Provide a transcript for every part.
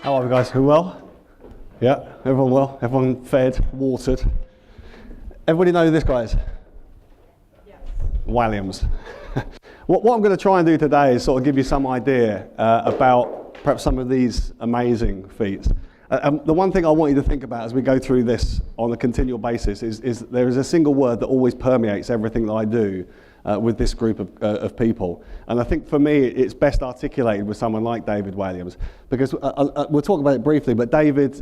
How are we, guys? Who well? Yeah, everyone well? Everyone fed, watered? Everybody know who this guy is? Yes. Williams. What I'm going to try and do today is sort of give you some idea about perhaps some of these amazing feats. The one thing I want you to think about as we go through this on a continual basis is there is a single word that always permeates everything that I do with this group of people. And I think for me, it's best articulated with someone like David Williams, because we'll talk about it briefly, but David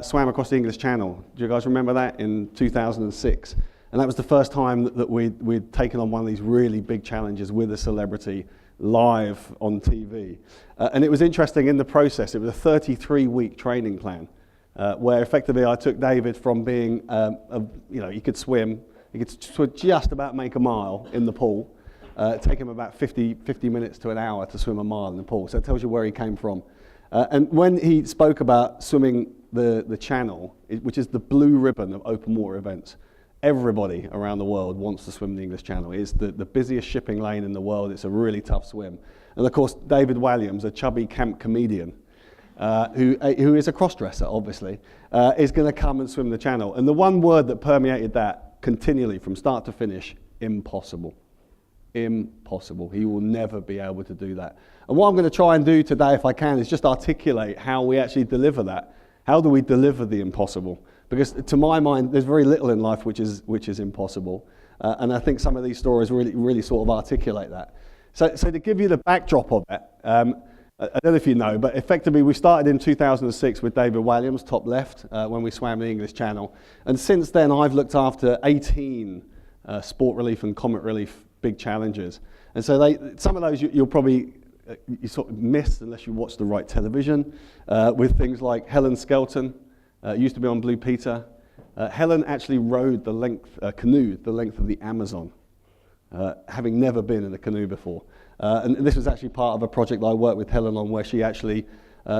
swam across the English Channel. Do you guys remember that in 2006? And that was the first time that we'd taken on one of these really big challenges with a celebrity live on TV. And it was interesting in the process. It was a 33-week training plan where effectively I took David from being, he could swim, he could just about make a mile in the pool. Take him about 50 minutes to an hour to swim a mile in the pool. So it tells you where he came from. And when he spoke about swimming the channel, which is the blue ribbon of open water events, everybody around the world wants to swim the English Channel. It's the busiest shipping lane in the world. It's a really tough swim. And of course, David Williams, a chubby camp comedian, who is a cross-dresser, obviously, is going to come and swim the channel. And the one word that permeated that continually from start to finish, impossible. Impossible. He will never be able to do that. And what I'm going to try and do today, if I can, is just articulate how we actually deliver that. How do we deliver the impossible? Because to my mind, there's very little in life which is impossible. And I think some of these stories really sort of articulate that. So to give you the backdrop of it, I don't know if you know, but effectively we started in 2006 with David Williams, top left, when we swam the English Channel. And since then, I've looked after 18 sport relief and comet relief big challenges. And so some of those you'll probably you sort of miss unless you watch the right television, with things like Helen Skelton, used to be on Blue Peter. Helen actually rowed canoed the length of the Amazon, having never been in a canoe before. And this was actually part of a project that I worked with Helen on, where she actually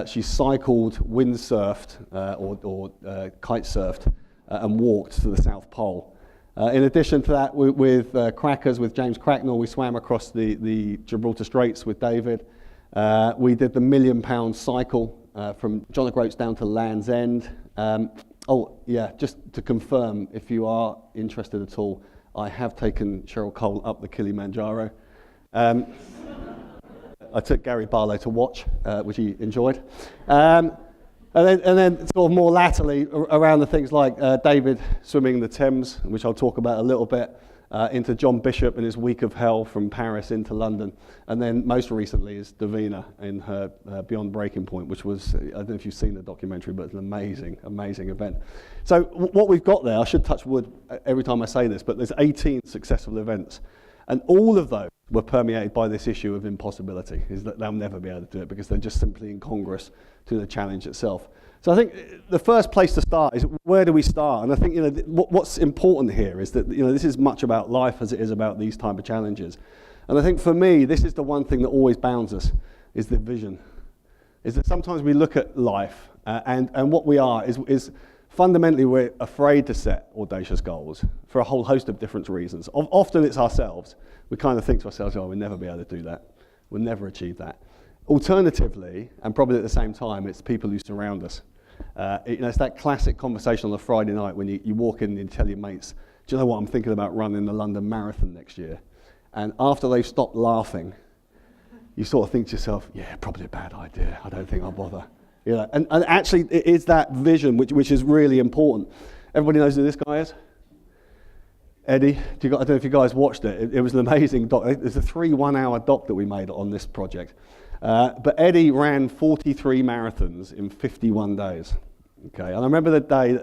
she cycled, windsurfed, or kite surfed, and walked to the South Pole. In addition to that, with Crackers, with James Cracknell, we swam across the Gibraltar Straits with David. We did the £1 million cycle from John O'Groats down to Land's End. Just to confirm, if you are interested at all, I have taken Cheryl Cole up the Kilimanjaro. I took Gary Barlow to watch, which he enjoyed. And then sort of more latterly around the things like David swimming the Thames, which I'll talk about a little bit, into John Bishop and his week of hell from Paris into London. And then most recently is Davina in her Beyond Breaking Point, which was, I don't know if you've seen the documentary, but it's an amazing, amazing event. So what we've got there, I should touch wood every time I say this, but there's 18 successful events. And all of those were permeated by this issue of impossibility, is that they'll never be able to do it because they're just simply incongruous to the challenge itself. So I think the first place to start is, where do we start? And I think what's important here is that this is much about life as it is about these type of challenges. And I think for me, this is the one thing that always bounds us, is the vision. Is that sometimes we look at life and what we are is fundamentally we're afraid to set audacious goals for a whole host of different reasons. Often it's ourselves. We kind of think to ourselves, we'll never be able to do that. We'll never achieve that. Alternatively, and probably at the same time, it's people who surround us. It's that classic conversation on a Friday night when you walk in and you tell your mates, do you know what, I'm thinking about running the London Marathon next year. And after they've stopped laughing, you sort of think to yourself, yeah, probably a bad idea. I don't think I'll bother. And actually, it is that vision which is really important. Everybody knows who this guy is? Eddie. I don't know if you guys watched it. It was an amazing doc. It's a 3 1-hour doc that we made on this project. But Eddie ran 43 marathons in 51 days. Okay, and I remember the day,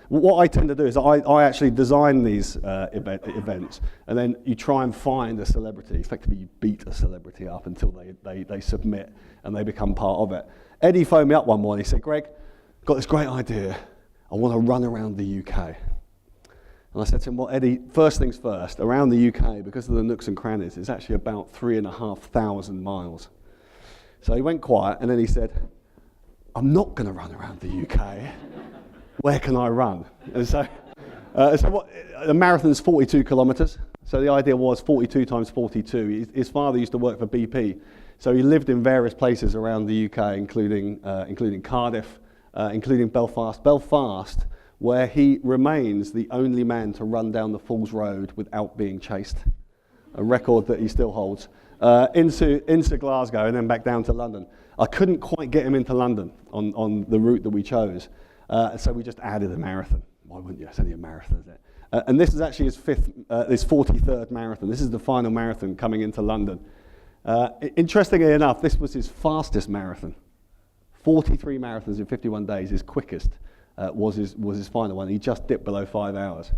what I tend to do is I actually design these events, and then you try and find a celebrity. Effectively, you beat a celebrity up until they submit and they become part of it. Eddie phoned me up one morning. He said, Greg, got this great idea. I want to run around the UK. And I said to him, well, Eddie, first things first, around the UK, because of the nooks and crannies, it's actually about 3,500 miles. So he went quiet, and then he said, I'm not going to run around the UK. Where can I run? And so the marathon is 42 kilometres. So the idea was 42 times 42. His father used to work for BP So he lived in various places around the UK, including Cardiff, including Belfast. Belfast, where he remains the only man to run down the Falls Road without being chased, a record that he still holds, into Glasgow and then back down to London. I couldn't quite get him into London on the route that we chose, so we just added a marathon. Why wouldn't you? It's only a marathon, isn't it? And this is actually his 43rd marathon. This is the final marathon coming into London. Interestingly enough, this was his fastest marathon. 43 marathons in 51 days. His quickest was his final one. He just dipped below 5 hours,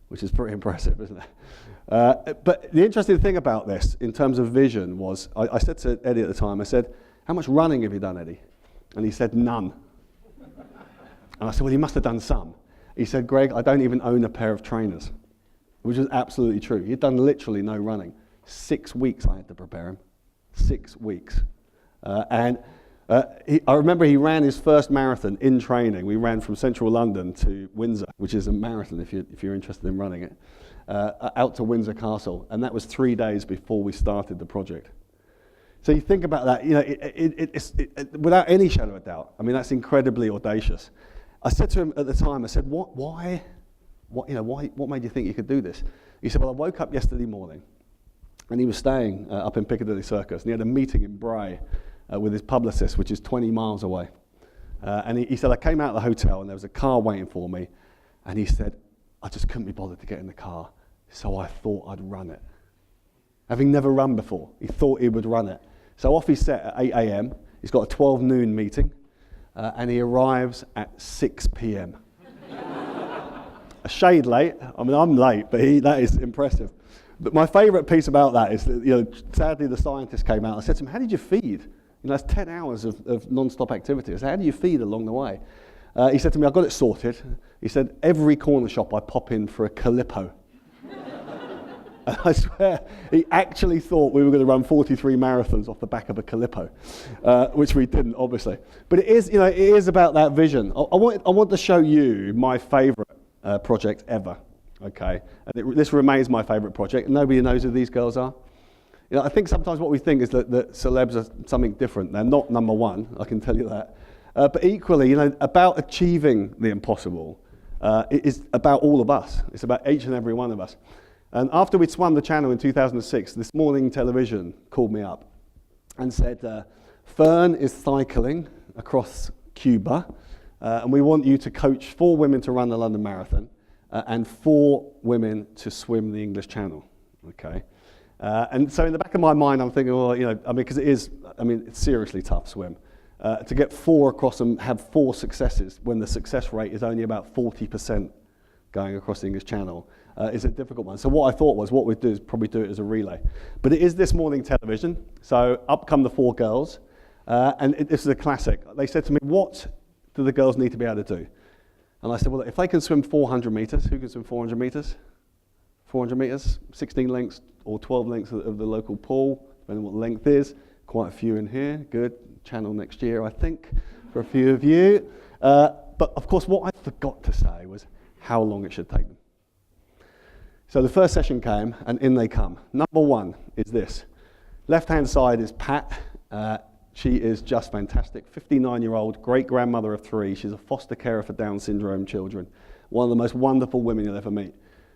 which is pretty impressive, isn't it? But the interesting thing about this, in terms of vision, was I said to Eddie at the time, I said, "How much running have you done, Eddie?" And he said, "None." And I said, "Well, you must have done some." He said, "Greg, I don't even own a pair of trainers," which is absolutely true. He'd done literally no running. 6 weeks I had to prepare him. 6 weeks. I remember he ran his first marathon in training. We ran from central London to Windsor, which is a marathon if you're interested in running it, out to Windsor Castle, and that was 3 days before we started the project. So you think about that, it's without any shadow of doubt. I mean, that's incredibly audacious. I said to him at the time, I said, what made you think you could do this? He said, well, I woke up yesterday morning, and he was staying up in Piccadilly Circus, and he had a meeting in Bray with his publicist, which is 20 miles away. And he said, I came out of the hotel, and there was a car waiting for me, and he said, I just couldn't be bothered to get in the car, so I thought I'd run it. Having never run before, he thought he would run it. So off he set at 8 a.m. He's got a 12 noon meeting, and he arrives at 6 p.m. A shade late. I mean, I'm late, but that is impressive. But my favourite piece about that is that, sadly the scientist came out. I said to him, how did you feed? That's 10 hours of non-stop activity. I said, how do you feed along the way? He said to me, I've got it sorted. He said, every corner shop I pop in for a Calippo. And I swear, he actually thought we were going to run 43 marathons off the back of a Calippo, which we didn't, obviously. But it is about that vision. I want to show you my favourite project ever. Okay, and this remains my favourite project. Nobody knows who these girls are. I think sometimes what we think is that celebs are something different. They're not number one, I can tell you that. But equally, about achieving the impossible, it is about all of us. It's about each and every one of us. And after we'd swum the channel in 2006, This Morning Television called me up and said, Fern is cycling across Cuba, and we want you to coach 4 women to run the London Marathon and 4 women to swim the English Channel. Okay. And so in the back of my mind, I'm thinking, well, because it's seriously tough swim. To get 4 across and have 4 successes when the success rate is only about 40% going across the English Channel is a difficult one. So what I thought was, what we'd do is probably do it as a relay. But it is This Morning Television, so up come the 4 girls, and this is a classic. They said to me, what do the girls need to be able to do? And I said, well, if they can swim 400 metres, who can swim 400 metres? 400 metres, 16 lengths or 12 lengths of the local pool, depending on what the length is. Quite a few in here. Good. Channel next year, I think, for a few of you. But of course, what I forgot to say was how long it should take them. So the first session came, and in they come. Number 1 is this. Left-hand side is Pat. She is just fantastic. 59-year-old, great-grandmother of 3. She's a foster carer for Down syndrome children. One of the most wonderful women you'll ever meet.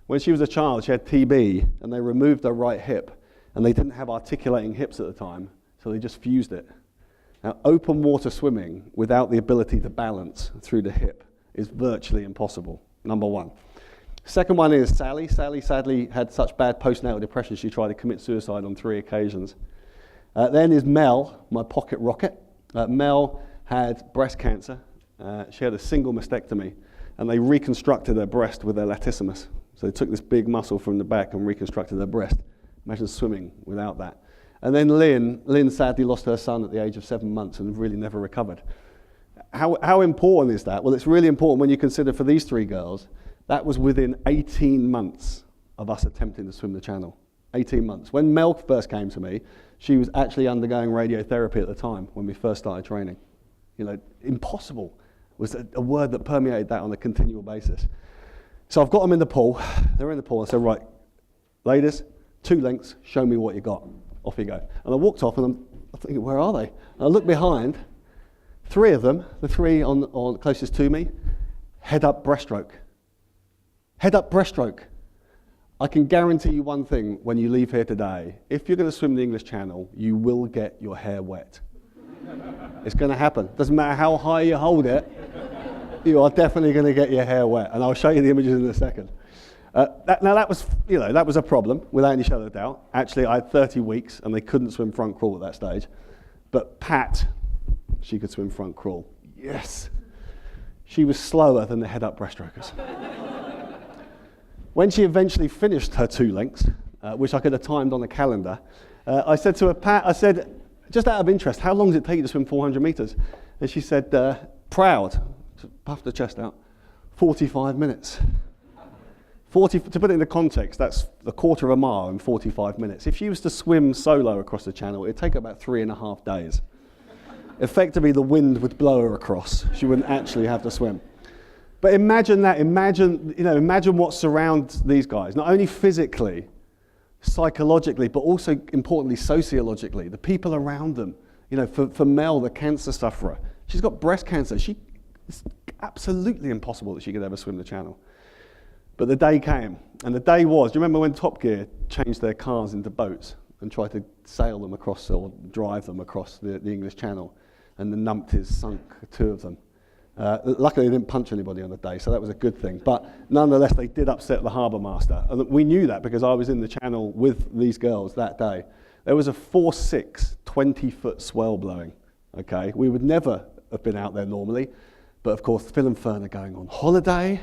When she was a child, she had TB, and they removed her right hip, and they didn't have articulating hips at the time, so they just fused it. Now, open water swimming without the ability to balance through the hip is virtually impossible, number 1. Second one is Sally. Sally sadly had such bad postnatal depression she tried to commit suicide on 3 occasions. Then is Mel, my pocket rocket. Mel had breast cancer. She had a single mastectomy, and they reconstructed her breast with their latissimus. So they took this big muscle from the back and reconstructed her breast. Imagine swimming without that. And then Lynn sadly lost her son at the age of 7 months and really never recovered. How important is that? Well, it's really important when you consider for these 3 girls, that was within 18 months of us attempting to swim the channel. 18 months. When Mel first came to me, she was actually undergoing radiotherapy at the time when we first started training. Impossible was a word that permeated that on a continual basis. So I've got them in the pool. They're in the pool. I said, right, ladies, 2 lengths, show me what you got. Off you go. And I walked off, and I thinking, where are they? And I look behind, 3 of them, the 3 on closest to me, head up breaststroke. Head up breaststroke. I can guarantee you one thing when you leave here today, if you're going to swim the English Channel, you will get your hair wet. It's going to happen. Doesn't matter how high you hold it, you are definitely going to get your hair wet. And I'll show you the images in a second. That was a problem, without any shadow of doubt. Actually, I had 30 weeks, and they couldn't swim front crawl at that stage. But Pat, she could swim front crawl. Yes. She was slower than the head-up breaststrokers. When she eventually finished her 2 lengths, which I could have timed on a calendar, I said to her, Pat, I said, just out of interest, how long does it take you to swim 400 meters? And she said, proud, puffed her chest out, 45 minutes. To put it into context, that's a quarter of a mile in 45 minutes. If she was to swim solo across the channel, it'd take about 3.5 days. Effectively, the wind would blow her across. She wouldn't actually have to swim. But imagine that. Imagine what surrounds these guys, not only physically, psychologically, but also importantly sociologically. The people around them. For Mel, the cancer sufferer, she's got breast cancer. It's absolutely impossible that she could ever swim the channel. But the day came, and the day was, do you remember when Top Gear changed their cars into boats and tried to sail them across or drive them across the English Channel, and the numpties sunk 2 of them. Luckily, they didn't punch anybody on the day, so that was a good thing. But nonetheless, they did upset the harbour master. And we knew that because I was in the channel with these girls that day. There was a 4'6", 20-foot swell blowing. Okay, we would never have been out there normally. But of course, Phil and Fern are going on holiday.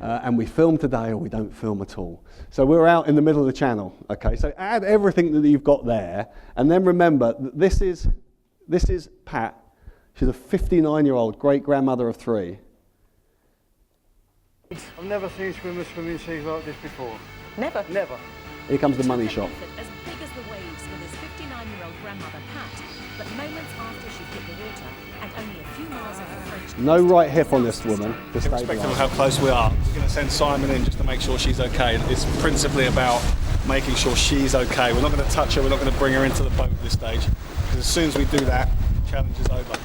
And we film today or we don't film at all. So we're out in the middle of the channel, okay? So add everything that you've got there, and then remember, this is Pat. She's a 59-year-old great-grandmother of 3. I've never seen swimmers swim in seas like this before. Never? Never. Here comes the money shot. As big as the waves with his 59-year-old grandmother Pat, but moments after she hit the water, and only a few miles off the French. No right hip on this woman. Irrespective of how close we are, we're going to send Simon in just to make sure she's okay. It's principally about making sure she's okay. We're not going to touch her, we're not going to bring her into the boat at this stage, because as soon as we do that, the challenge is over.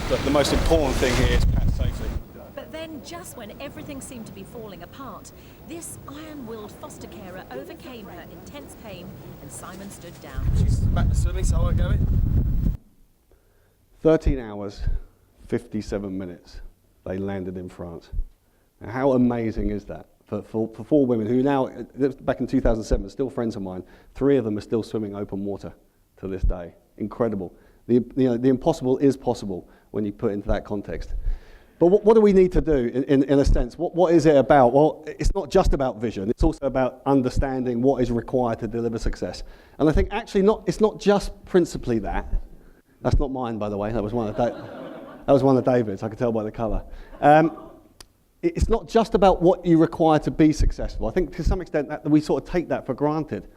But the most important thing here is Pat's safety. But then, just when everything seemed to be falling apart, this iron-willed foster carer overcame her intense pain, and Simon stood down. She's back to swimming, so I won't go in. 13 hours, 57 minutes, they landed in France. Now, how amazing is that? For 4 women who now, back in 2007, are still friends of mine, 3 of them are still swimming open water to this day. Incredible. The impossible is possible when you put it into that context. But what do we need to do in a sense? What is it about? Well, it's not just about vision. It's also about understanding what is required to deliver success. And I think actually it's not just principally that. That's not mine, by the way. That was one of David's. I could tell by the colour. It's not just about what you require to be successful. I think to some extent that we sort of take that for granted.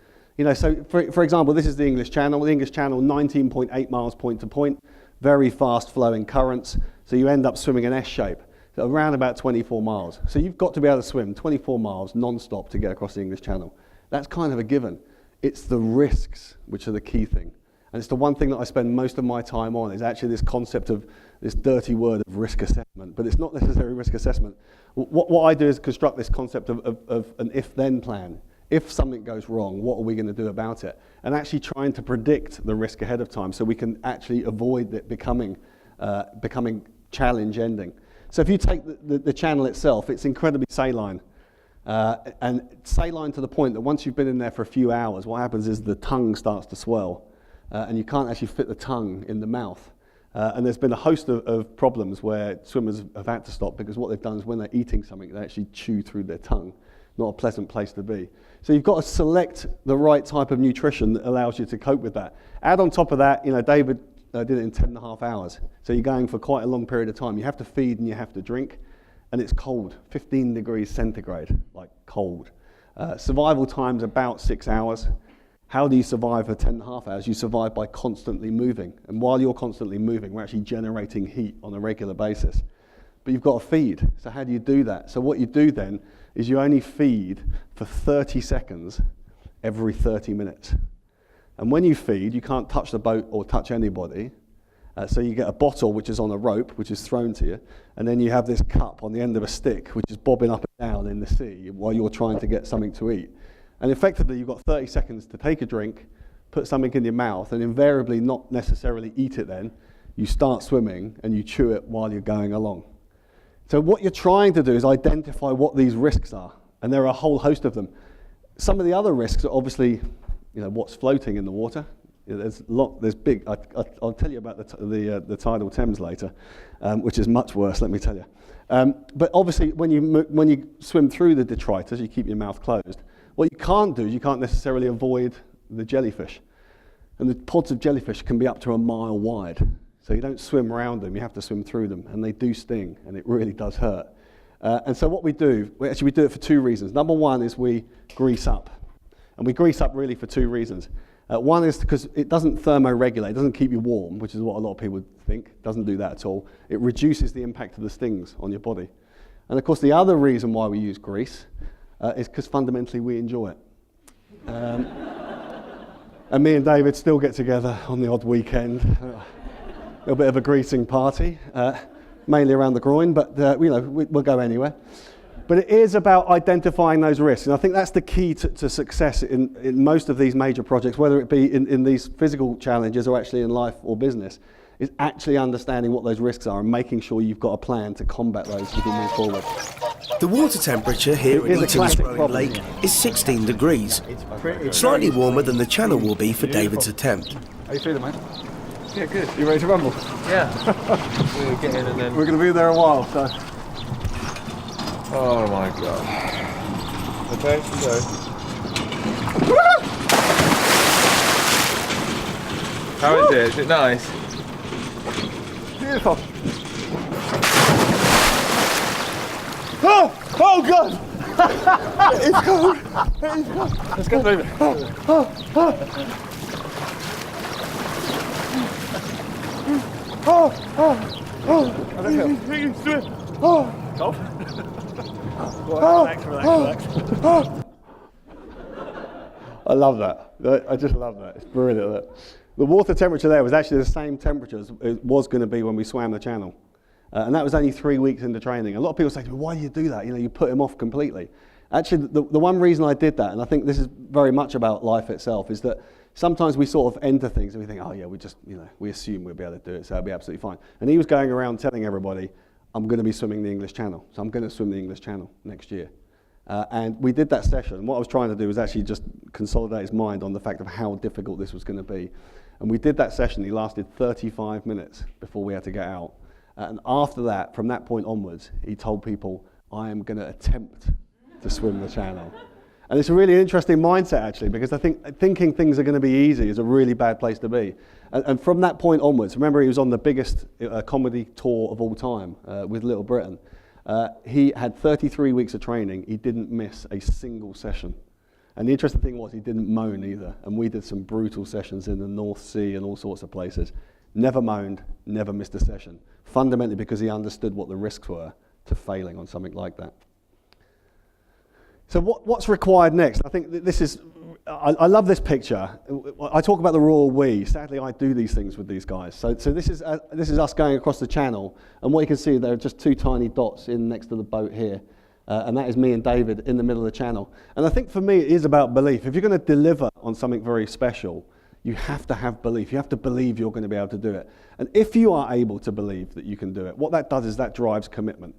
So for example, this is the English Channel. The English Channel, 19.8 miles point to point, very fast flowing currents. So you end up swimming an S shape, so around about 24 miles. So you've got to be able to swim 24 miles non-stop to get across the English Channel. That's kind of a given. It's the risks which are the key thing. And it's the one thing that I spend most of my time on is actually this concept of this dirty word of risk assessment. But it's not necessarily risk assessment. What I do is construct this concept of an if-then plan. If something goes wrong, what are we going to do about it? And actually trying to predict the risk ahead of time so we can actually avoid it becoming challenge ending. So if you take the channel itself, it's incredibly saline. And saline to the point that once you've been in there for a few hours, what happens is the tongue starts to swell. And you can't actually fit the tongue in the mouth. And there's been a host of problems where swimmers have had to stop because what they've done is when they're eating something, they actually chew through their tongue. Not a pleasant place to be. So you've got to select the right type of nutrition that allows you to cope with that. Add on top of that, David did it in 10.5 hours. So you're going for quite a long period of time. You have to feed and you have to drink. And it's cold, 15 degrees centigrade, like cold. Survival time's about 6 hours. How do you survive for 10.5 hours? You survive by constantly moving. And while you're constantly moving, we're actually generating heat on a regular basis. But you've got to feed. So how do you do that? So what you do then is you only feed for 30 seconds every 30 minutes. And when you feed, you can't touch the boat or touch anybody. So you get a bottle which is on a rope, which is thrown to you, and then you have this cup on the end of a stick which is bobbing up and down in the sea while you're trying to get something to eat. And effectively you've got 30 seconds to take a drink, put something in your mouth, and invariably not necessarily eat it then. You start swimming and you chew it while you're going along. So what you're trying to do is identify what these risks are, and there are a whole host of them. Some of the other risks are obviously, what's floating in the water. There's big. I'll tell you about the tidal Thames later, which is much worse. Let me tell you. But obviously, when you swim through the detritus, you keep your mouth closed. What you can't do is you can't necessarily avoid the jellyfish, and the pods of jellyfish can be up to a mile wide. So you don't swim around them; you have to swim through them, and they do sting, and it really does hurt. And so what we do it for two reasons. Number one is we grease up, and we grease up really for two reasons. One is because it doesn't thermoregulate, it doesn't keep you warm, which is what a lot of people think. It doesn't do that at all. It reduces the impact of the stings on your body. And of course, the other reason why we use grease is because fundamentally we enjoy it. And me and David still get together on the odd weekend. A little bit of a greasing party, mainly around the groin, but we'll go anywhere. But it is about identifying those risks, and I think that's the key to success in most of these major projects, whether it be in these physical challenges or actually in life or business, is actually understanding what those risks are and making sure you've got a plan to combat those as you move forward. The water temperature here at Eaton's Rowing Lake is 16 degrees, slightly warmer than the channel will be for David's attempt. How you feeling, mate? Yeah, good. You ready to rumble? Yeah. We'll get in and then... We're going to be there a while, so... Oh my god. Okay, go. How is it? Is it nice? Beautiful. Oh god! It's cold. It's cold. Let's go through it. I don't feel. Cold? Relax. I love that. I just love that. It's brilliant. The water temperature there was actually the same temperature as it was going to be when we swam the channel. And that was only 3 weeks into training. A lot of people say to me, why do you do that? You put him off completely. Actually, the one reason I did that, and I think this is very much about life itself, is that sometimes we sort of enter things and we think, oh yeah, we just, we assume we'll be able to do it, so it'll be absolutely fine. And he was going around telling everybody, I'm going to be swimming the English Channel. So I'm going to swim the English Channel next year. And we did that session. What I was trying to do was actually just consolidate his mind on the fact of how difficult this was going to be. And we did that session. He lasted 35 minutes before we had to get out. And after that, from that point onwards, he told people, I am going to attempt to swim the channel. And it's a really interesting mindset, actually, because I think thinking things are going to be easy is a really bad place to be. And from that point onwards, remember he was on the biggest comedy tour of all time with Little Britain. He had 33 weeks of training. He didn't miss a single session. And the interesting thing was he didn't moan either. And we did some brutal sessions in the North Sea and all sorts of places. Never moaned, never missed a session. Fundamentally because he understood what the risks were to failing on something like that. So what's required next? I think this is, I love this picture. I talk about the royal we. Sadly, I do these things with these guys. So this is us going across the channel. And what you can see, there are just two tiny dots in next to the boat here. And that is me and David in the middle of the channel. And I think for me, it is about belief. If you're going to deliver on something very special, you have to have belief. You have to believe you're going to be able to do it. And if you are able to believe that you can do it, what that does is that drives commitment.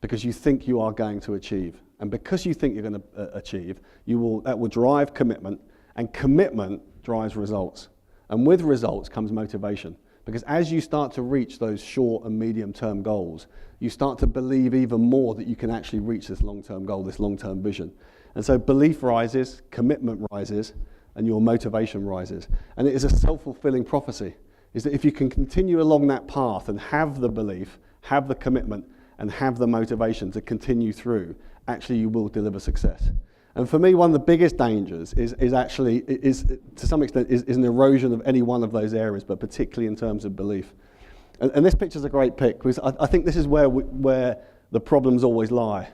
Because you think you are going to achieve. And because you think you're going to achieve, that will drive commitment, and commitment drives results. And with results comes motivation. Because as you start to reach those short and medium-term goals, you start to believe even more that you can actually reach this long-term goal, this long-term vision. And so belief rises, commitment rises, and your motivation rises. And it is a self-fulfilling prophecy, is that if you can continue along that path and have the belief, have the commitment, and have the motivation to continue through, actually you will deliver success. And for me, one of the biggest dangers is to some extent an erosion of any one of those areas, but particularly in terms of belief. And this picture's a great pick, because I think this is where the problems always lie.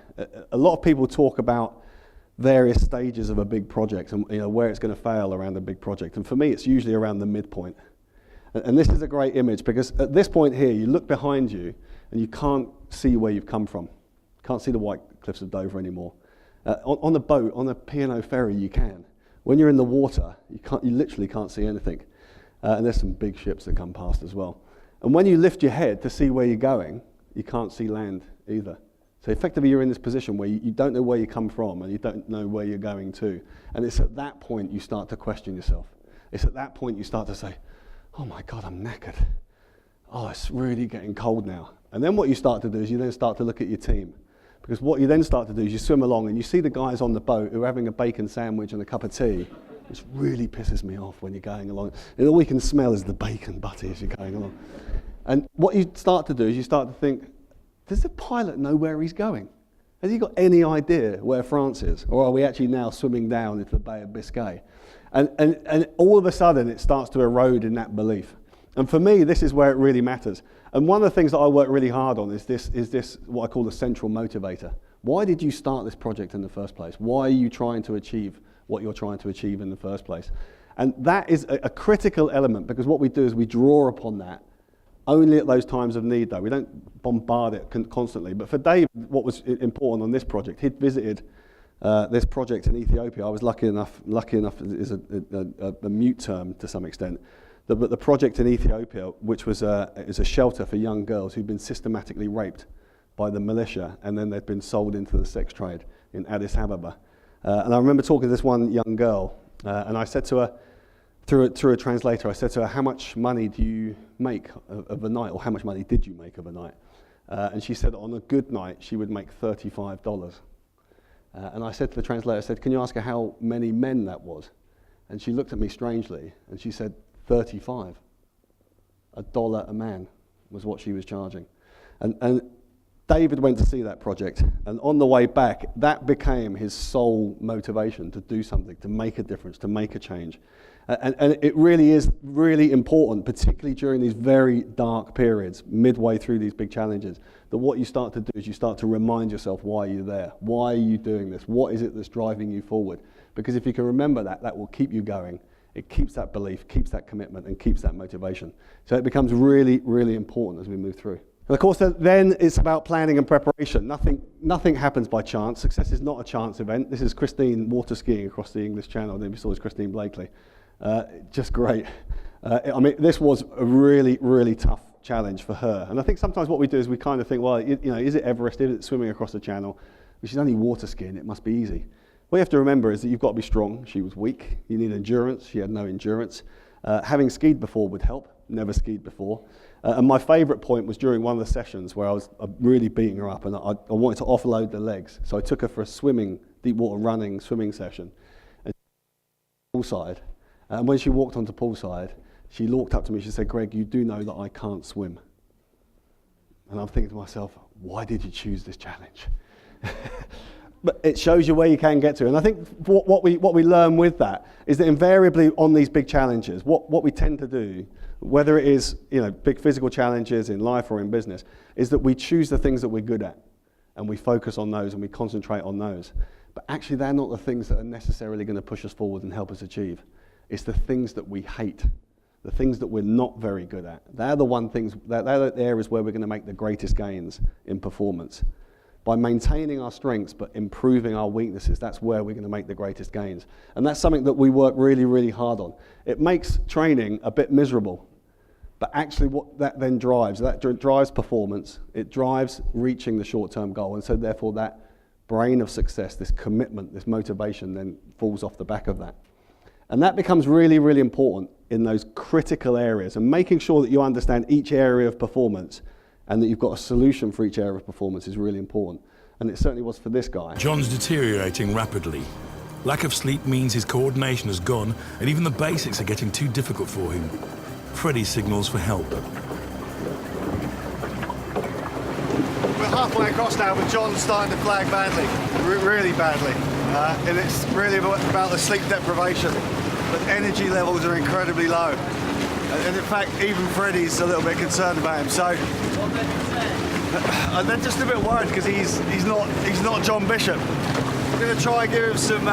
A lot of people talk about various stages of a big project and where it's going to fail around a big project. And for me, it's usually around the midpoint. And this is a great image because at this point here, you look behind you and you can't see where you've come from. You can't see the white cliffs of Dover anymore. On a boat, on a P&O ferry, you can. When you're in the water, you literally can't see anything. And there's some big ships that come past as well. And when you lift your head to see where you're going, you can't see land either. So effectively you're in this position where you don't know where you come from and you don't know where you're going to. And it's at that point you start to question yourself. It's at that point you start to say, oh my God, I'm knackered. Oh, it's really getting cold now. And then what you start to do is you then start to look at your team. Because what you then start to do is you swim along and you see the guys on the boat who are having a bacon sandwich and a cup of tea, which really pisses me off when you're going along. And all you can smell is the bacon butty as you're going along. And what you start to do is you start to think, does the pilot know where he's going? Has he got any idea where France is? Or are we actually now swimming down into the Bay of Biscay? And all of a sudden it starts to erode in that belief. And for me, this is where it really matters. And one of the things that I work really hard on is this what I call the central motivator. Why did you start this project in the first place? Why are you trying to achieve what you're trying to achieve in the first place? And that is a critical element, because what we do is we draw upon that only at those times of need, though. We don't bombard it constantly. But for Dave, what was important on this project, he'd visited this project in Ethiopia. I was lucky enough is a mute term to some extent. But the project in Ethiopia, which was is a shelter for young girls who'd been systematically raped by the militia, and then they'd been sold into the sex trade in Addis Ababa. And I remember talking to this one young girl, and I said to her, through a translator, I said to her, how much money do you make of a night, or how much money did you make of a night? And she said on a good night, she would make $35. And I said to the translator, I said, can you ask her how many men that was? And she looked at me strangely, and she said, 35. $1 a man was what she was charging. And David went to see that project, and on the way back, that became his sole motivation to do something, to make a difference, to make a change. And it really is really important, particularly during these very dark periods, midway through these big challenges, that what you start to do is you start to remind yourself why you're there. Why are you doing this? What is it that's driving you forward? Because if you can remember that, that will keep you going. It keeps that belief, keeps that commitment, and keeps that motivation. So it becomes really, really important as we move through. And of course, then it's about planning and preparation. Nothing happens by chance. Success is not a chance event. This is Christine water skiing across the English Channel. Then we saw this Christine Blakely. Just great. I mean, this was a really, really tough challenge for her. And I think sometimes what we do is we kind of think, well, is it Everest? Is it swimming across the channel? She's only water skiing. It must be easy. What you have to remember is that you've got to be strong. She was weak. You need endurance. She had no endurance. Having skied before would help. Never skied before. And my favourite point was during one of the sessions where I was really beating her up, and I wanted to offload the legs. So I took her for a deep water running swimming session. And poolside. And when she walked onto poolside, she walked up to me. She said, "Greg, you do know that I can't swim." And I'm thinking to myself, why did you choose this challenge? But it shows you where you can get to. And I think what we learn with that is that invariably on these big challenges, what we tend to do, whether it is big physical challenges in life or in business, is that we choose the things that we're good at and we focus on those and we concentrate on those. But actually they're not the things that are necessarily going to push us forward and help us achieve. It's the things that we hate, the things that we're not very good at. They're the areas where we're going to make the greatest gains in performance. By maintaining our strengths but improving our weaknesses, that's where we're going to make the greatest gains. And that's something that we work really, really hard on. It makes training a bit miserable, but actually what that then drives performance, it drives reaching the short-term goal, and so therefore that brain of success, this commitment, this motivation then falls off the back of that. And that becomes really, really important in those critical areas, and making sure that you understand each area of performance and that you've got a solution for each area of performance is really important. And it certainly was for this guy. John's deteriorating rapidly. Lack of sleep means his coordination has gone, and even the basics are getting too difficult for him. Freddie signals for help. We're halfway across now, but John's starting to flag badly, really badly. And it's really about the sleep deprivation. But energy levels are incredibly low. And in fact, even Freddie's a little bit concerned about him. So they're just a bit worried because he's not John Bishop. We're going to try and give him some.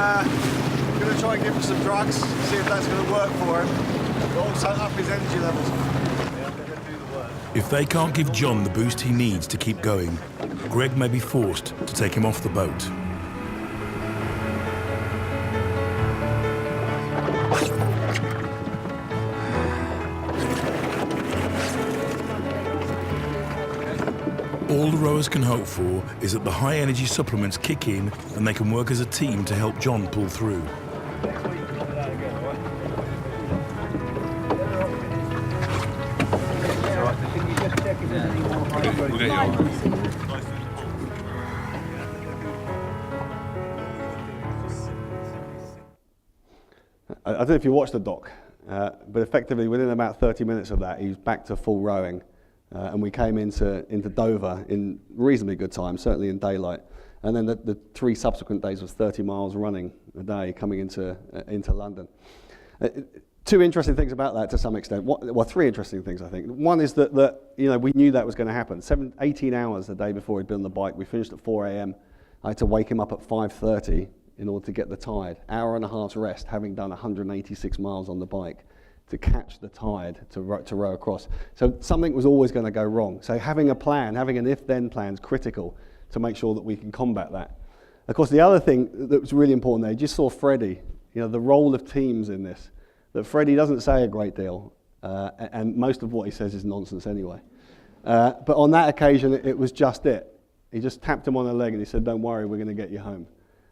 Drugs. See if that's going to work for him. But also up his energy levels. Yeah, they're going to do the work. If they can't give John the boost he needs to keep going, Greg may be forced to take him off the boat. All the rowers can hope for is that the high energy supplements kick in and they can work as a team to help John pull through. We'll get you on. I don't know if you watched the doc, but effectively within about 30 minutes of that, he was back to full rowing. And we came into Dover in reasonably good time, certainly in daylight. And then the 3 subsequent days was 30 miles running a day coming into London. 2 interesting things about that to some extent. Well, 3 interesting things, I think. One is that we knew that was going to happen. 18 hours the day before he'd been on the bike. We finished at 4 a.m. I had to wake him up at 5:30 in order to get the tide. Hour and a half's rest, having done 186 miles on the bike, to catch the tide to row across. So something was always going to go wrong. So having a plan, having an if-then plan is critical to make sure that we can combat that. Of course, the other thing that was really important there, you just saw Freddie, the role of teams in this, that Freddie doesn't say a great deal, and most of what he says is nonsense anyway. But on that occasion, it was just it. He just tapped him on the leg and he said, "Don't worry, we're going to get you home."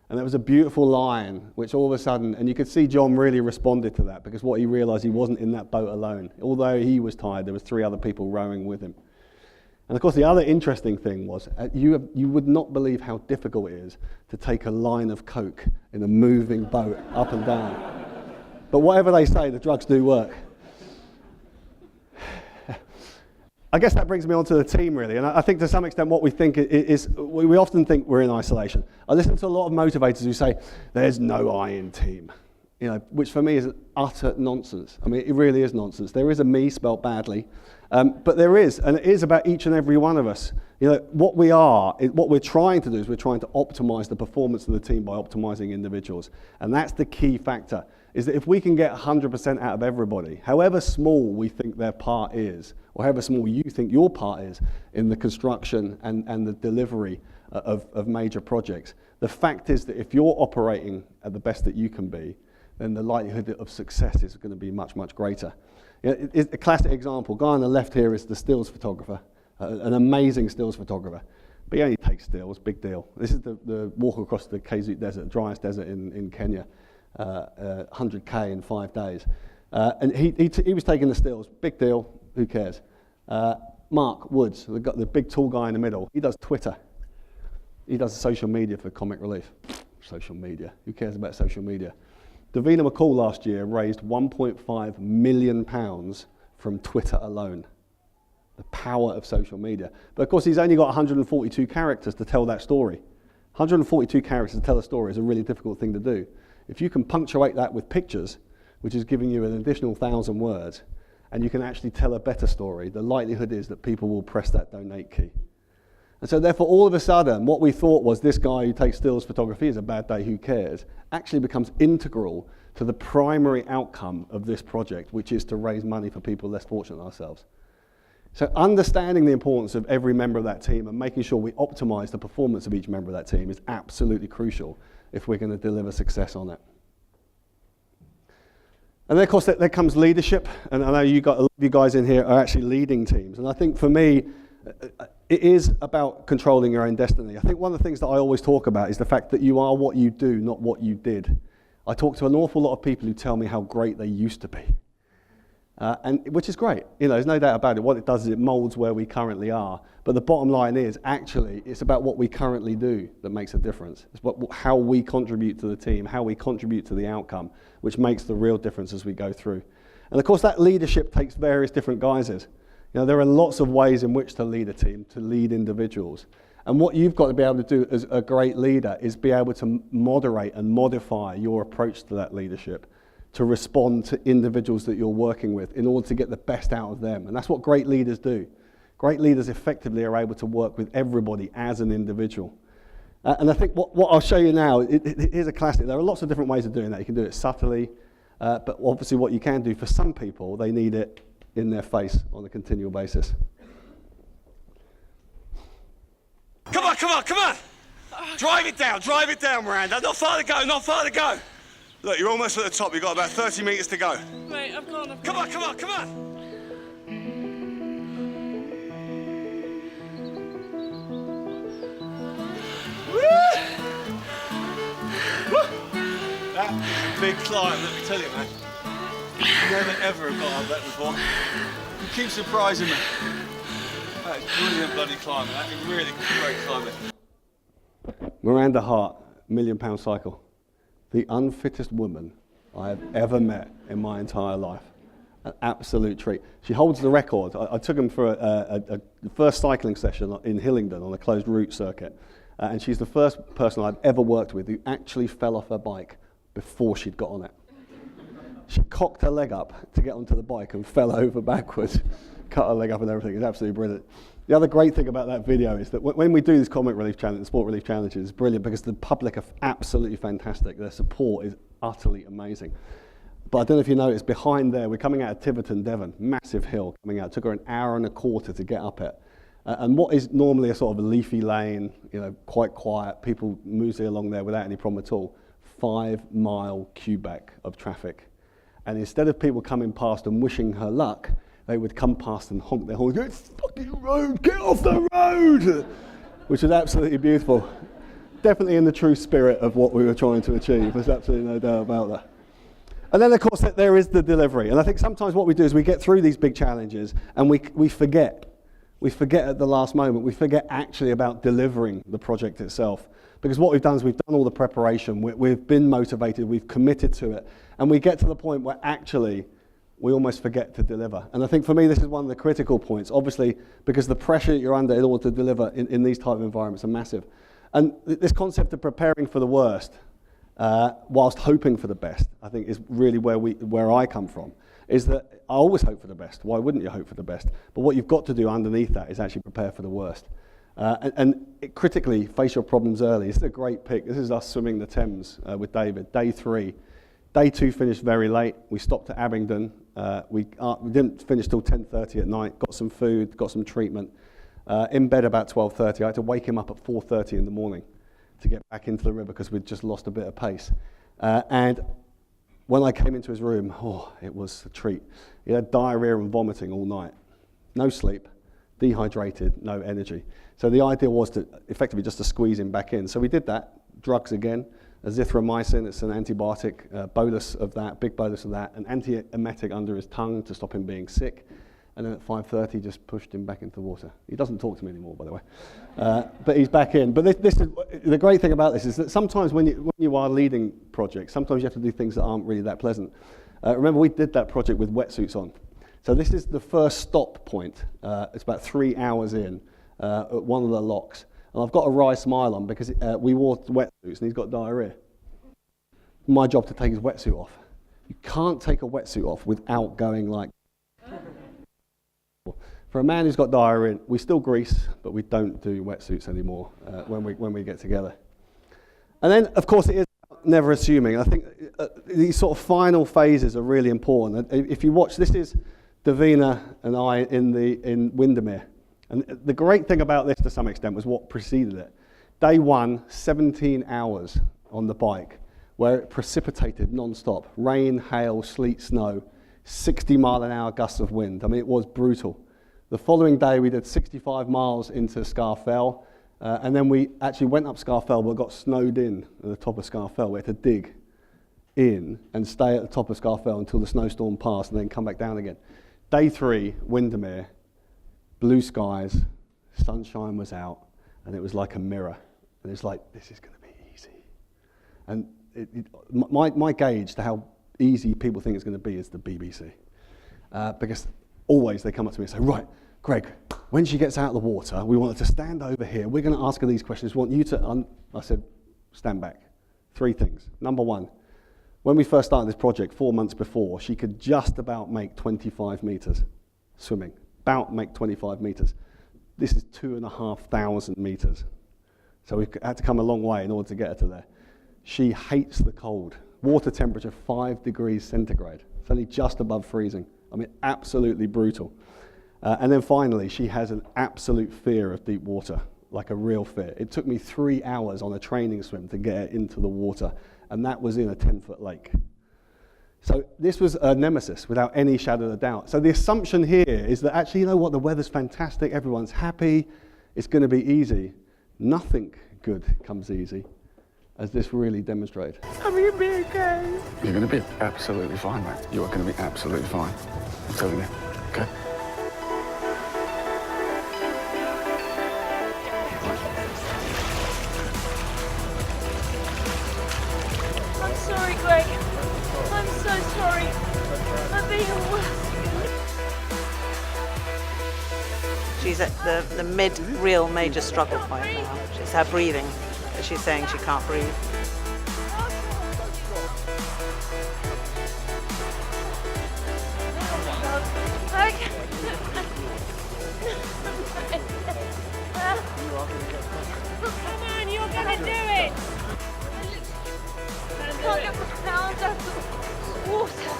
And that was a beautiful line, which all of a sudden, and you could see John really responded to that, because what he realised, he wasn't in that boat alone. Although he was tired, there was 3 other people rowing with him. And of course, the other interesting thing was, you would not believe how difficult it is to take a line of coke in a moving boat up and down. But whatever they say, the drugs do work. I guess that brings me on to the team, really. And I think to some extent what we think is we often think we're in isolation. I listen to a lot of motivators who say, there's no I in team, which for me is utter nonsense. I mean, it really is nonsense. There is a me spelt badly, but there is, and it is about each and every one of us. What we're trying to do is we're trying to optimize the performance of the team by optimizing individuals. And that's the key factor, is that if we can get 100% out of everybody, however small we think their part is, or however small you think your part is in the construction and the delivery of major projects, the fact is that if you're operating at the best that you can be, then the likelihood of success is going to be much, much greater. A classic example, guy on the left here is the stills photographer, an amazing stills photographer. But he only takes stills, big deal. This is the walk across the KZU desert, driest desert in Kenya, 100K in 5 days. And he was taking the stills, big deal, who cares? Mark Woods, the big tall guy in the middle, he does Twitter. He does social media for Comic Relief. Social media, who cares about social media? Davina McCall last year raised £1.5 million from Twitter alone. The power of social media. But of course, he's only got 142 characters to tell that story. 142 characters to tell a story is a really difficult thing to do. If you can punctuate that with pictures, which is giving you an additional 1,000 words, and you can actually tell a better story, the likelihood is that people will press that donate key. And so therefore, all of a sudden, what we thought was this guy who takes stills photography is a bad day, who cares, actually becomes integral to the primary outcome of this project, which is to raise money for people less fortunate than ourselves. So understanding the importance of every member of that team and making sure we optimize the performance of each member of that team is absolutely crucial if we're going to deliver success on it. And then, of course, there comes leadership. And I know a lot of you guys in here are actually leading teams. And I think for me, it is about controlling your own destiny. I think one of the things that I always talk about is the fact that you are what you do, not what you did. I talk to an awful lot of people who tell me how great they used to be. And which is great, there's no doubt about it. What it does is it molds where we currently are. But the bottom line is, actually, it's about what we currently do that makes a difference. It's how we contribute to the team, how we contribute to the outcome, which makes the real difference as we go through. And of course, that leadership takes various different guises. There are lots of ways in which to lead a team, to lead individuals. And what you've got to be able to do as a great leader is be able to moderate and modify your approach to that leadership, to respond to individuals that you're working with in order to get the best out of them. And that's what great leaders do. Great leaders effectively are able to work with everybody as an individual. And I think what I'll show you now, here's a classic. There are lots of different ways of doing that. You can do it subtly, but obviously what you can do for some people, they need it in their face on a continual basis. Come on, come on, come on! Drive it down, Miranda. Not far to go, not far to go. Look, you're almost at the top. You've got about 30 metres to go. Right, I've gone. Come on, come on, come on! That is a big climb, let me tell you, man. Never ever have got up that before. You keep surprising me. That is brilliant bloody climbing. That is really great climbing. Miranda Hart, £1 Million Cycle. The unfittest woman I have ever met in my entire life. An absolute treat. She holds the record. I took him for a first cycling session in Hillingdon on a closed route circuit. And she's the first person I've ever worked with who actually fell off her bike before she'd got on it. She cocked her leg up to get onto the bike and fell over backwards, cut her leg up and everything. It's absolutely brilliant. The other great thing about that video is that when we do these comic relief challenges, sport relief challenges, it's brilliant because the public are absolutely fantastic. Their support is utterly amazing. But I don't know if you noticed, behind there, we're coming out of Tiverton, Devon, massive hill coming out. It took her an hour and a quarter to get up it. And what is normally a sort of a leafy lane, you know, quite quiet, people moosey along there without any problem at all, 5-mile queue of traffic. And instead of people coming past and wishing her luck, they would come past and honk their horns, "It's fucking road, get off the road!" Which is absolutely beautiful. Definitely in the true spirit of what we were trying to achieve. There's absolutely no doubt about that. And then, of course, there is the delivery. And I think sometimes what we do is we get through these big challenges and we forget. We forget at the last moment. We forget actually about delivering the project itself. Because what we've done is we've done all the preparation. We've been motivated. We've committed to it. And we get to the point where actually we almost forget to deliver. And I think for me, this is one of the critical points, obviously, because the pressure you're under in order to deliver in these type of environments are massive. And this concept of preparing for the worst, whilst hoping for the best, I think is really where I come from, is that I always hope for the best. Why wouldn't you hope for the best? But what you've got to do underneath that is actually prepare for the worst. Critically, face your problems early. This is a great pick. This is us swimming the Thames with David, day 3. Day 2 finished very late. We stopped at Abingdon. We didn't finish till 10:30 at night. Got some food, got some treatment. In bed about 12:30. I had to wake him up at 4:30 in the morning to get back into the river because we'd just lost a bit of pace. And when I came into his room, it was a treat. He had diarrhea and vomiting all night. No sleep, dehydrated, no energy. So the idea was to effectively just to squeeze him back in. So we did that. Drugs again. Azithromycin, it's an antibiotic, bolus of that, big bolus of that, an antiemetic under his tongue to stop him being sick. And then at 5:30, just pushed him back into the water. He doesn't talk to me anymore, by the way. But he's back in. But this is, the great thing about this is that sometimes when you are leading projects, sometimes you have to do things that aren't really that pleasant. Remember, we did that project with wetsuits on. So this is the first stop point. It's about 3 hours in at one of the locks. And I've got a wry smile on because we wore wetsuits and he's got diarrhea. My job to take his wetsuit off. You can't take a wetsuit off without going like... For a man who's got diarrhea, we still grease, but we don't do wetsuits anymore when we get together. And then, of course, it is never assuming. I think these sort of final phases are really important. If you watch, this is Davina and I in Windermere. And the great thing about this, to some extent, was what preceded it. Day 1, 17 hours on the bike, where it precipitated non-stop. Rain, hail, sleet, snow, 60-mile-an-hour gusts of wind. I mean, it was brutal. The following day, we did 65 miles into Scarfell, and then we actually went up Scarfell, but got snowed in at the top of Scarfell. We had to dig in and stay at the top of Scarfell until the snowstorm passed, and then come back down again. Day 3, Windermere, blue skies, sunshine was out, and it was like a mirror. And it's like, this is going to be easy. And my gauge to how easy people think it's going to be is the BBC. Because always they come up to me and say, right, Greg, when she gets out of the water, we want her to stand over here. We're going to ask her these questions. We want you to... I said, stand back. 3 things. Number 1, when we first started this project 4 months before, she could just about make 25 metres swimming. About make 25 metres. This is 2,500 metres. So we had to come a long way in order to get her to there. She hates the cold. Water temperature 5 degrees centigrade. It's only just above freezing. I mean, absolutely brutal. And then finally, she has an absolute fear of deep water, like a real fear. It took me 3 hours on a training swim to get her into the water, and that was in a 10-foot lake. So this was a nemesis without any shadow of a doubt. So the assumption here is that actually, you know what, the weather's fantastic, everyone's happy, it's going to be easy. Nothing good comes easy, as this really demonstrated. I'm going to be okay. You're going to be absolutely fine, mate. You are going to be absolutely fine. I'm telling you, okay? I'm sorry, Greg. I'm so sorry. I'm being a worse. She's at the mid-real major struggle point now. It's her breathing. She's saying she can't breathe. Come on, you're gonna do it! I can't get my pound out of water.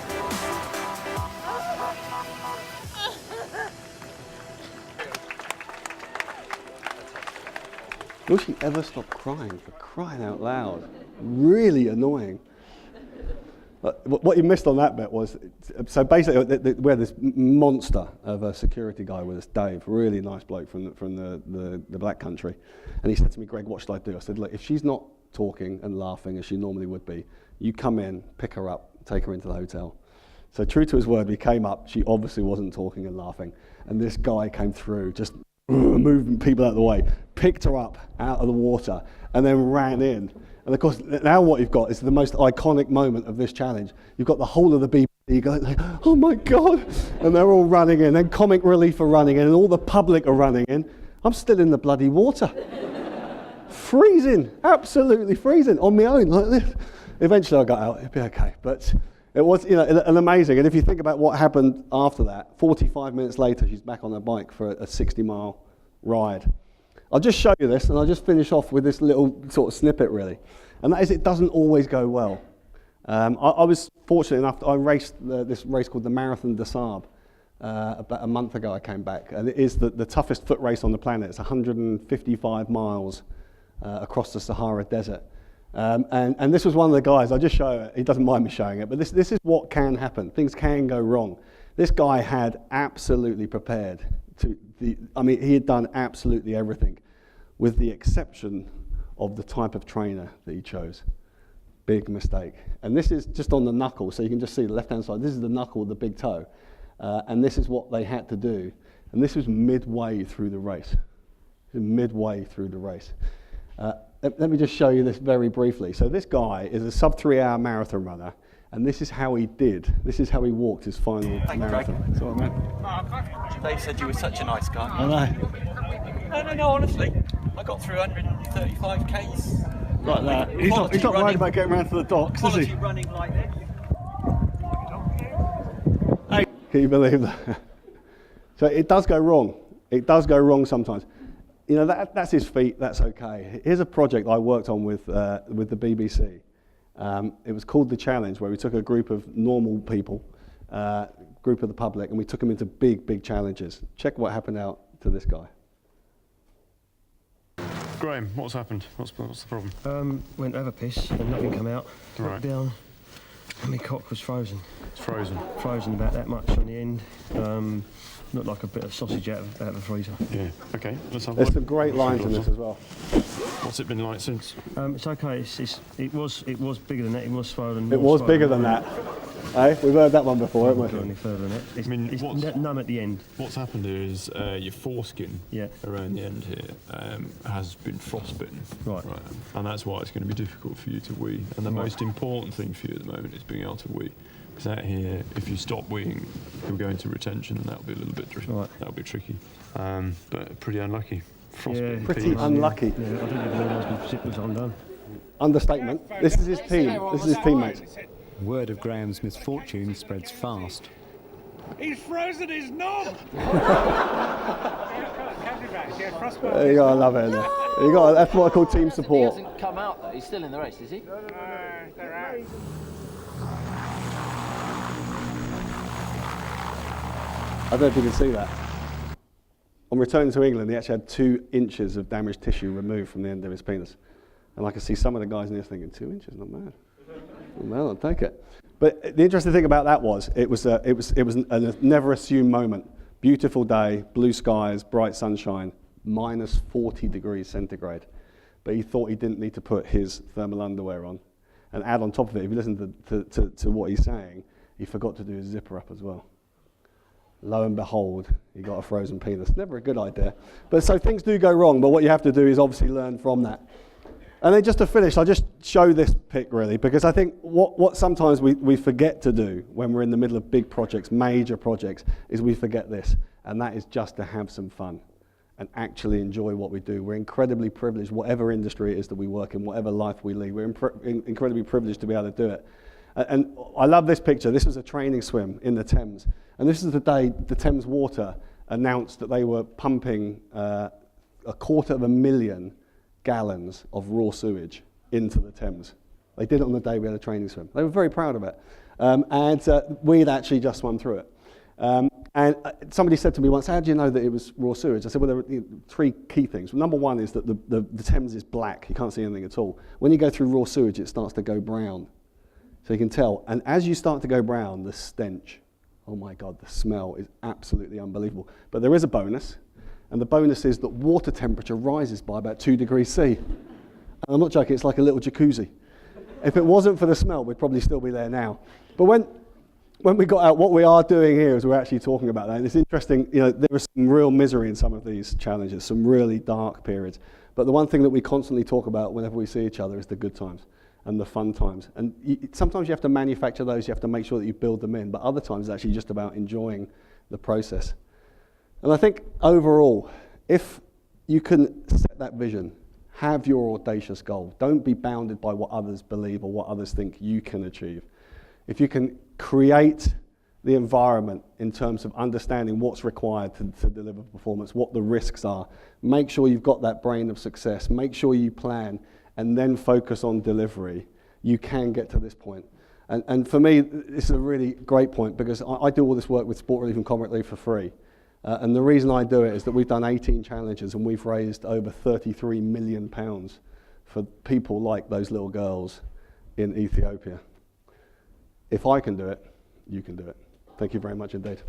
Will she ever stop crying, for crying out loud? Really annoying. What you missed on that bit was, so basically we had this monster of a security guy with us, Dave, really nice bloke from the Black Country. And he said to me, Greg, what should I do? I said, look, if she's not talking and laughing as she normally would be, you come in, pick her up, take her into the hotel. So true to his word, we came up, she obviously wasn't talking and laughing. And this guy came through, just moving people out of the way, picked her up out of the water, and then ran in. And of course, now what you've got is the most iconic moment of this challenge. You've got the whole of the BBC going like, oh my God, and they're all running in, and comic relief are running in, and all the public are running in. I'm still in the bloody water. Freezing, absolutely freezing, on my own like this. Eventually I got out, it'd be okay. But it was, you know, an amazing, and if you think about what happened after that, 45 minutes later, she's back on her bike for a 60-mile ride. I'll just show you this, and I'll just finish off with this little sort of snippet, really. And that is, it doesn't always go well. I was fortunate enough, I raced this race called the Marathon des Sables. About a month ago I came back, and it is the toughest foot race on the planet. It's 155 miles across the Sahara Desert. And this was one of the guys, I'll just show it, he doesn't mind me showing it, but this is what can happen. Things can go wrong. This guy had absolutely prepared he had done absolutely everything, with the exception of the type of trainer that he chose. Big mistake. And this is just on the knuckle, so you can just see the left-hand side. This is the knuckle of the big toe. And this is what they had to do. And this was midway through the race. Midway through the race. Let me just show you this very briefly. So this guy is a sub-3-hour marathon runner, and this is how he walked his final marathon. Sorry, man. They said you were such a nice guy. I know. No, honestly. I got through 135 Ks. Like that. He's not worried about getting around to the docks, is he? Running like that. Hey. Can you believe that? So it does go wrong. It does go wrong sometimes. You know, that's his feat, that's okay. Here's a project I worked on with the BBC. It was called The Challenge, where we took a group of normal people, group of the public, and we took them into big, big challenges. Check what happened out to this guy. Graham, what's happened? What's the problem? Went to have a piss and nothing come out. Right. Looked down and my cock was frozen. It's frozen? Frozen about that much on the end. Looked like a bit of sausage out of a freezer. Yeah, okay. Let's have a There's look. some great lines in this as well. What's it been like since? It's okay. It was bigger than that. It was swollen. It was bigger than that. Hey, we've heard that one before, haven't we? Not any further than that. It's numb at the end. What's happened here is your foreskin around the end here has been frostbitten. Right. And that's why it's going to be difficult for you to wee. And the most important thing for you at the moment is being able to wee. Because out here, if you stop weeing, you'll go into retention, and that'll be a little bit tricky. Right. That'll be tricky. But pretty unlucky. Frostbitten. Pretty unlucky. Yeah, I didn't even realise my zip was undone. Understatement. This is his team. This is his teammates. Word of Graham's misfortune spreads fast. He's frozen his knob! There you go, I love it. That's what I call team support. He hasn't come out though. He's still in the race, is he? No. I don't know if you can see that. On returning to England, he actually had 2 inches of damaged tissue removed from the end of his penis. And I can see some of the guys in here thinking, 2 inches, not bad. Well, I'll take it. But the interesting thing about that was, it was a never assumed moment. Beautiful day, blue skies, bright sunshine, minus 40 degrees centigrade. But he thought he didn't need to put his thermal underwear on. And add on top of it, if you listen to what he's saying, he forgot to do his zipper up as well. Lo and behold, he got a frozen penis. Never a good idea. But so things do go wrong, but what you have to do is obviously learn from that. And then just to finish, I'll just show this pic really, because I think what sometimes we forget to do when we're in the middle of big projects, major projects, is we forget this, and that is just to have some fun and actually enjoy what we do. We're incredibly privileged, whatever industry it is that we work in, whatever life we lead, we're incredibly privileged to be able to do it. And I love this picture. This was a training swim in the Thames. And this is the day the Thames Water announced that they were pumping 250,000 gallons of raw sewage into the Thames. They did it on the day we had a training swim. They were very proud of it. We'd actually just swum through it. And somebody said to me once, how do you know that it was raw sewage? I said, well, there are 3 key things. Number one is that the Thames is black. You can't see anything at all. When you go through raw sewage, it starts to go brown. So you can tell. And as you start to go brown, the stench, oh my God, the smell is absolutely unbelievable. But there is a bonus. And the bonus is that water temperature rises by about 2 degrees C. And I'm not joking, it's like a little jacuzzi. If it wasn't for the smell, we'd probably still be there now. But when we got out, what we are doing here is we're actually talking about that. And it's interesting, there was some real misery in some of these challenges, some really dark periods. But the one thing that we constantly talk about whenever we see each other is the good times and the fun times. And sometimes you have to manufacture those, you have to make sure that you build them in, but other times it's actually just about enjoying the process. And I think overall, if you can set that vision, have your audacious goal, don't be bounded by what others believe or what others think you can achieve. If you can create the environment in terms of understanding what's required to deliver performance, what the risks are, make sure you've got that brain of success, make sure you plan, and then focus on delivery, you can get to this point. And for me, this is a really great point, because I do all this work with Sport Relief and Combat Relief for free. And the reason I do it is that we've done 18 challenges and we've raised over £33 million for people like those little girls in Ethiopia. If I can do it, you can do it. Thank you very much indeed.